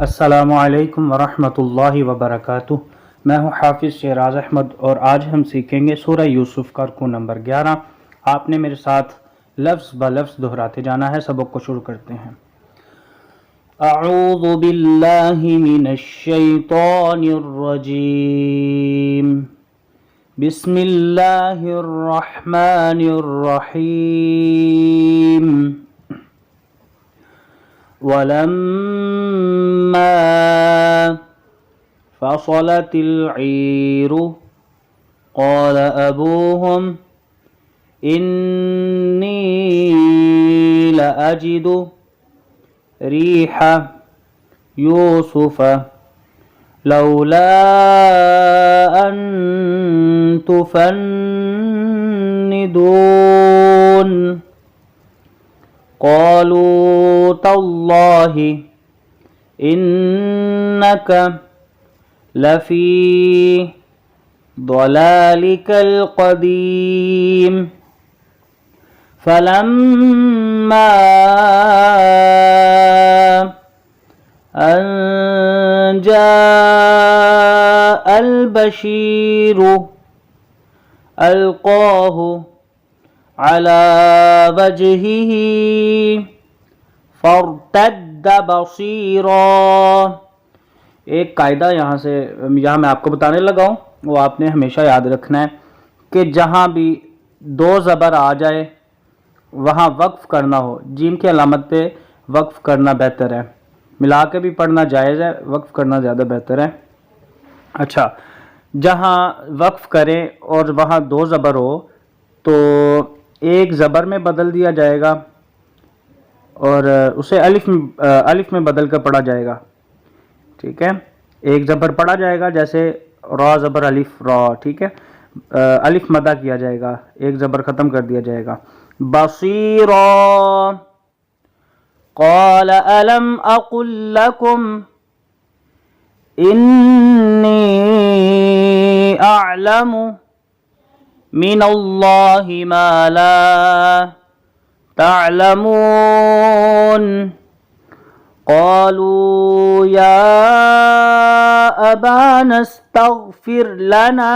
अस्सलामुअलैकुम वरहमतुल्लाहि वबरकातुह। मैं हूँ हाफिज़ शहराज अहमद और आज हम सीखेंगे सूरह यूसुफ का रुकू नंबर 11। आपने मेरे साथ लफ्ज़ ब लफ्ज़ दोहराते जाना है। सबक को शुरू करते हैं। अऊज़ु बिल्लाहि मिनश शैतानिर रजीम। बिस्मिल्लाहिर रहमानिर रहीम। वलम्मा फसलतिल ईरु क़ाल अबूहुम इन्नी लअजिदु रीह यूसुफ लौला अन तुफन्निदून क़ालू तल्लाहि इन्नक लफ़ी ضलालिकल क़दीम फलम्मा अन जाअल बशीरु अलक़ाहु अला वजहिही फर्तद्द बसीरा। एक कायदा यहाँ मैं आपको बताने लगा हूँ, वो आपने हमेशा याद रखना है कि जहाँ भी दो ज़बर आ जाए वहाँ वक्फ़ करना हो। जीम की अलामत पे वक्फ़ करना बेहतर है। मिला के भी पढ़ना जायज़ है, वक्फ़ करना ज़्यादा बेहतर है। अच्छा, जहाँ वक्फ़ करें और वहाँ दो ज़बर हो तो एक ज़बर में बदल दिया जाएगा और उसे अलिफ में बदल कर पढ़ा जाएगा। ठीक है, एक ज़बर पढ़ा जाएगा जैसे रॉ ज़बर अलिफ रॉ। ठीक है, अलिफ मदा किया जाएगा, एक ज़बर ख़त्म कर दिया जाएगा। बसीरा क़ाल अलम अक़ुल लकुम इन्नी अअलमु मिनल्लाहि मा ला तअलमून क़ालू या अबाना अस्तग़फ़िर लना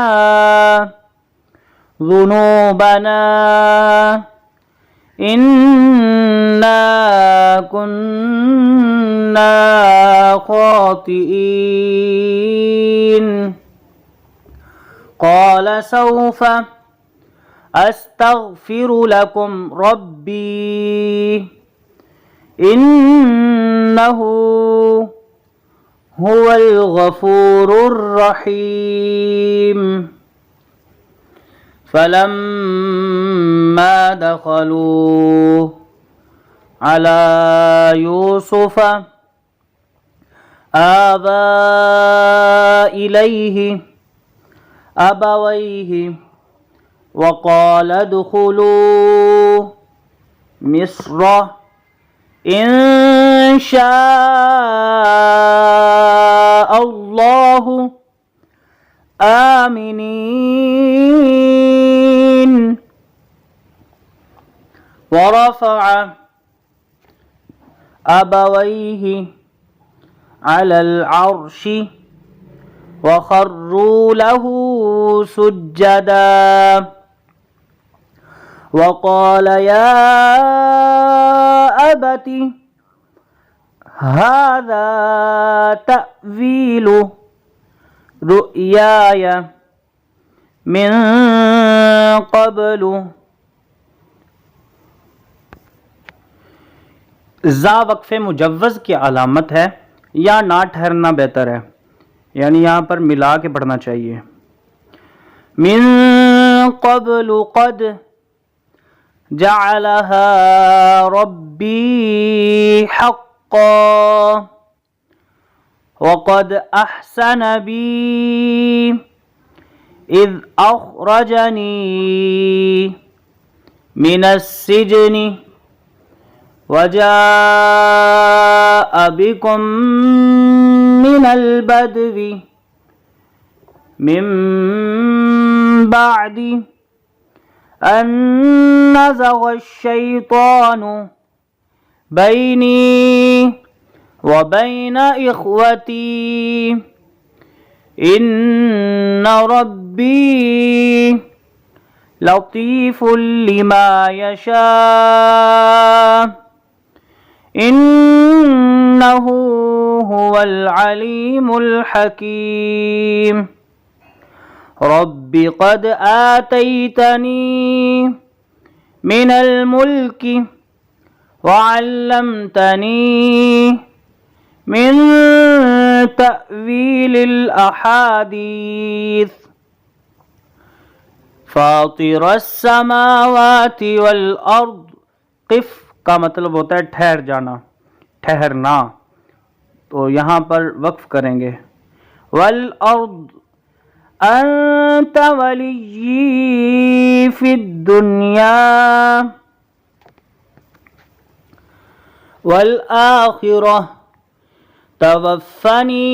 ज़ुनूबना इन्ना कुन्ना ख़ातिईन क़ाल सौफ़ अस्तग़फ़िरु लकुम रब्बी इन्नहु हुवल गफ़ूरुर रहीम। फलम्मा दख़लू अला यूसुफ आवा इलैहि अबवैहि वक़ाल उदख़ुलू मिस्र इंशाअल्लाहु आमिनीन वरफ़अ अबवैहि अलल अर्शि वख़र्रू लहू सुज्जदा वक़ाल या अबति हाज़ा तअवीलु रुअयाय मिन क़ब्लु। ज़ा वक्फ़े मुजव्वज़ की अलामत है या ना ठहरना बेहतर है, यानी यहाँ पर मिला के पढ़ना चाहिए। मिन क़ब्लु क़द जअलहा रब्बी हक़्क़न वक़द अहसन बी इज़ अख़रजनी मिनस्सिजनि वजाअ बिकुम मिनल बदवी मिन बादी अन नज़ग़ अश-शैतानु बैनी व बैन इख्वती इन्न रब्बी लतीफुल लिमा यशा इन्नहु हुवल अलीमुल हकीम। रब्बि क़द आतैतनी मिनल मुल्की व अल्लमतनी मिन तअवीलिल अहादीस फातिरस समावाति वल अर्द। क़िफ़ का मतलब होता है ठहर जाना, ठहरना, तो यहाँ पर वक्फ करेंगे। वल अर्द अंत वलिय्यी फिद दुनिया वल आखिरह तवफ़्फ़नी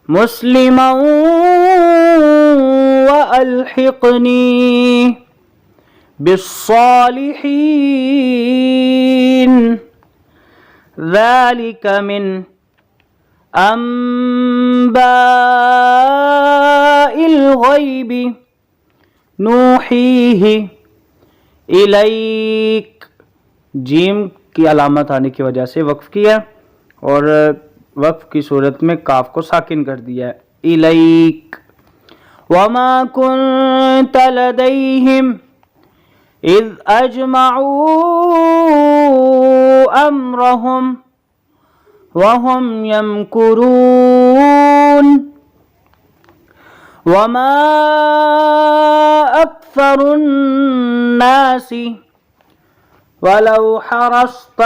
मुस्लिमन व अल्हिक़नी बिस्सालिहीन। ज़ालिक मिन अंबाइल ग़ैबि नूहीही इलैक। जीम की अलामत आने की वजह से वक्फ किया और वक्फ की सूरत में काफ को साकिन कर दिया है। इलैक वमा कुन्त लदैहिम इज़ अजमऊ अम्रहुम वहुम यमकुरून वमा अक्सरुन नासी वलौ हरस्त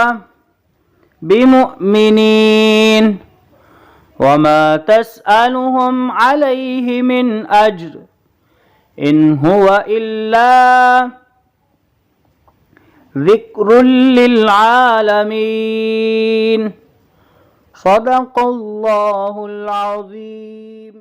बिमुमिनीन वमा तस्अलुहुम अलैहि मिन अज्र इन हुवा इल्ला ज़िक्रुल लिल आलमीन। सदक़ल्लाहुल अज़ीम।